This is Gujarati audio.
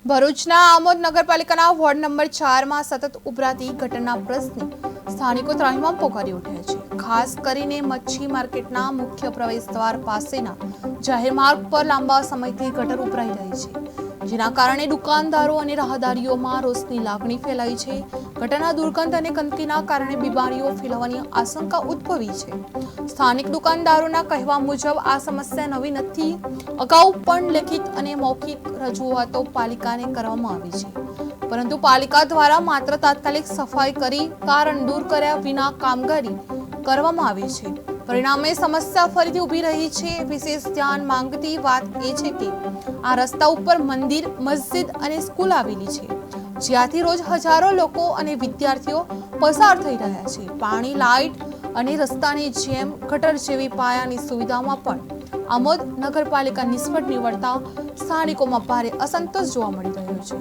ભરૂચના આમોદ નગરપાલિકાના વોર્ડ નંબર 4 માં સતત ઉભરાતી ઘટના પ્રશ્ને સ્થાનિકો ત્રાહિમામ પોકારી ઉઠ્યા છે. ખાસ કરીને મચ્છી માર્કેટના મુખ્ય પ્રવેશદ્વાર પાસેના જાહેર માર્ગ પર લાંબા સમયથી ગટર ઉભરાઈ રહી છે, જેના કારણે દુકાનદારો અને રાહદારીઓમાં રોષની લાગણી ફેલાઈ છે. ગટરના દુર્ગંધ અને ગંદકીના કારણે બીમારીઓ ફેલાવાની આશંકા ઉદ્ભવી છે. સ્થાનિક દુકાનદારોના કહેવા મુજબ આ સમસ્યા નવી નથી. અગાઉ પણ લેખિત અને મૌખિક રજૂઆતો પાલિકાને કરવામાં આવી છે, પરંતુ પાલિકા દ્વારા માત્ર તાત્કાલિક સફાઈ કરી કારણ દૂર કર્યા વિના કામગીરી કરવામાં આવી છે. પરિણામે સમસ્યા ફરીથી ઊભી રહી છે. વિશેષ ધ્યાન માંગતી વાત એ છે કે આ રસ્તા ઉપર મંદિર, મસ્જિદ અને સ્કૂલ આવેલી છે, જ્યાંથી રોજ હજારો લોકો અને વિદ્યાર્થીઓ પસાર થઈ રહ્યા છે. પાણી, લાઇટ અને રસ્તાની જેમ ગટર જેવી પાયાની સુવિધામાં પણ આમોદ નગરપાલિકા નિષ્ફળ નીવડતા સ્થાનિકોમાં ભારે અસંતોષ જોવા મળી રહ્યો છે.